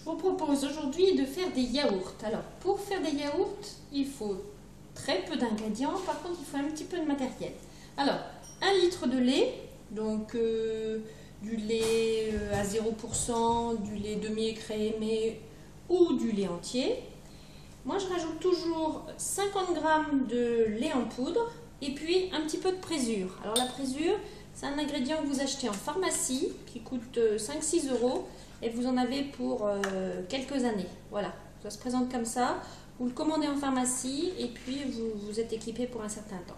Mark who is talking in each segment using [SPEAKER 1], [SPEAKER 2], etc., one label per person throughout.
[SPEAKER 1] Je vous propose aujourd'hui de faire des yaourts. Alors, pour faire des yaourts, il faut très peu d'ingrédients. Par contre, il faut un petit peu de matériel. Alors, 1 litre de lait, donc du lait à 0%, du lait demi-écrémé ou du lait entier. Moi, je rajoute toujours 50 g de lait en poudre et puis un petit peu de présure. Alors, la présure, c'est un ingrédient que vous achetez en pharmacie qui coûte 5-6 € et vous en avez pour quelques années. Voilà, ça se présente comme ça. Vous le commandez en pharmacie et puis vous êtes équipé pour un certain temps.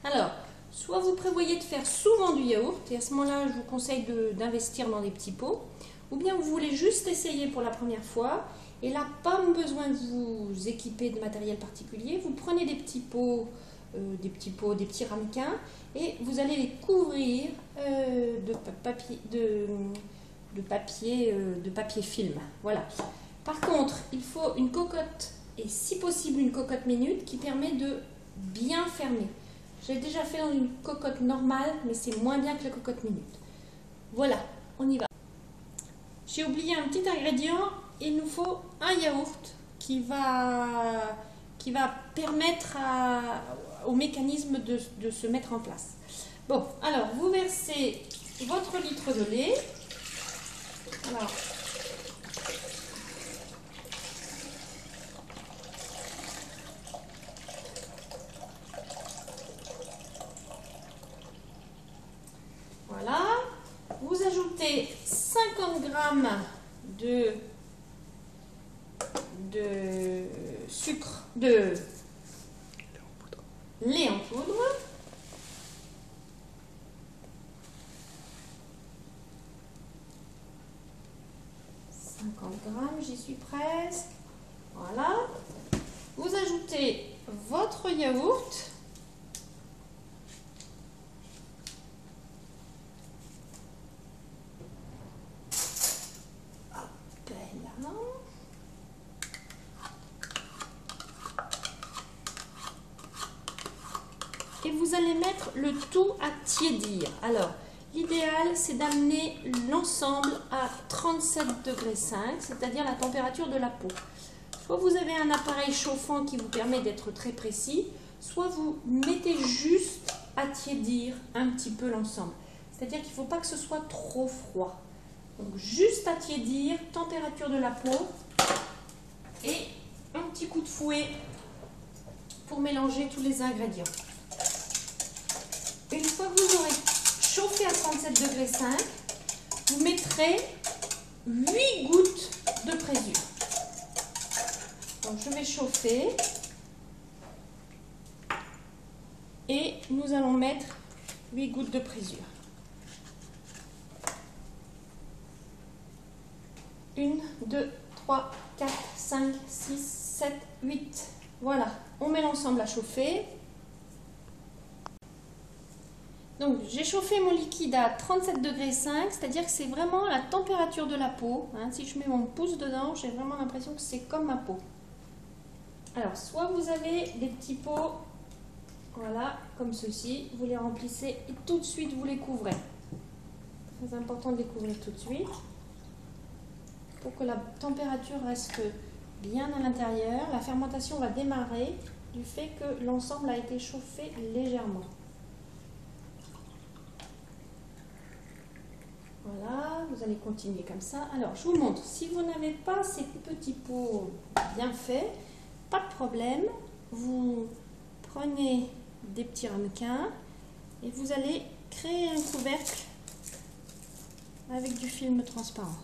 [SPEAKER 1] Alors, soit vous prévoyez de faire souvent du yaourt et à ce moment-là, je vous conseille d'investir dans des petits pots, ou bien vous voulez juste essayer pour la première fois et là, pas besoin de vous équiper de matériel particulier. Vous prenez des petits pots, des petits ramequins et vous allez les couvrir de papier film. Voilà. Par contre, il faut une cocotte et si possible une cocotte minute qui permet de bien fermer. J'ai déjà fait dans une cocotte normale, mais c'est moins bien que la cocotte minute. Voilà, on y va. J'ai oublié un petit ingrédient. Il nous faut un yaourt qui va permettre au mécanisme de se mettre en place. Bon, alors vous versez votre litre de lait. Alors, voilà. Vous ajoutez 50 g de sucre, de lait en poudre. J'y suis presque. Voilà. Vous ajoutez votre yaourt. Hop là. Et vous allez mettre le tout à tiédir. Alors, l'idéal, c'est d'amener l'ensemble à 37,5 degrés, c'est-à-dire la température de la peau. Soit vous avez un appareil chauffant qui vous permet d'être très précis, soit vous mettez juste à tiédir un petit peu l'ensemble. C'est-à-dire qu'il ne faut pas que ce soit trop froid. Donc juste à tiédir, température de la peau et un petit coup de fouet pour mélanger tous les ingrédients. Une fois que vous aurez chauffé à 37,5 degrés, vous mettrez 8 gouttes de présure. Donc je vais chauffer et nous allons mettre 8 gouttes de présure. 1, 2, 3, 4, 5, 6, 7, 8. Voilà, on met l'ensemble à chauffer. Donc j'ai chauffé mon liquide à 37,5 degrés, c'est-à-dire que c'est vraiment la température de la peau. Hein. Si je mets mon pouce dedans, j'ai vraiment l'impression que c'est comme ma peau. Alors, soit vous avez des petits pots, voilà, comme ceci, vous les remplissez et tout de suite vous les couvrez. Très important de les couvrir tout de suite pour que la température reste bien à l'intérieur. La fermentation va démarrer du fait que l'ensemble a été chauffé légèrement. Voilà, vous allez continuer comme ça. Alors, je vous montre, si vous n'avez pas ces petits pots bien faits, pas de problème. Vous prenez des petits ramequins et vous allez créer un couvercle avec du film transparent.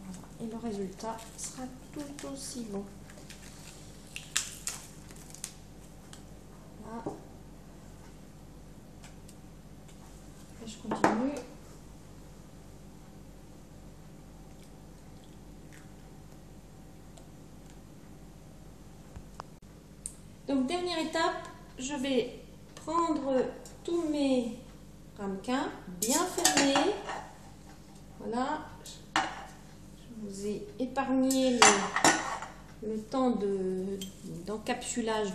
[SPEAKER 1] Voilà. Et le résultat sera tout aussi bon. Et je continue. Donc dernière étape, je vais prendre tous mes ramequins bien fermés. Voilà, je vous ai épargné le temps d'encapsulage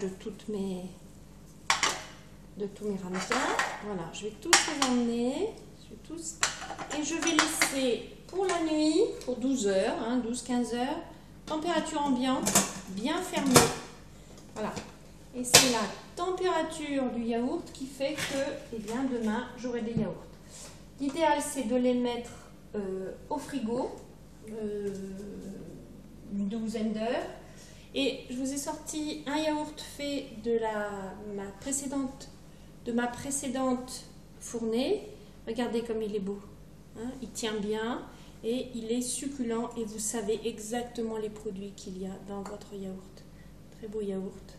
[SPEAKER 1] de de tous mes ramequins. Voilà, je vais tous les emmener. Et je vais laisser pour la nuit, pour 12 heures, 12-15 heures, température ambiante, bien fermée. Voilà. Et c'est la température du yaourt qui fait que, demain, j'aurai des yaourts. L'idéal, c'est de les mettre au frigo, une douzaine d'heures. Et je vous ai sorti un yaourt fait de ma précédente fournée. Regardez comme il est beau. Il tient bien et il est succulent et vous savez exactement les produits qu'il y a dans votre yaourt. Très beau yaourt.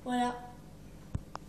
[SPEAKER 1] Voilà.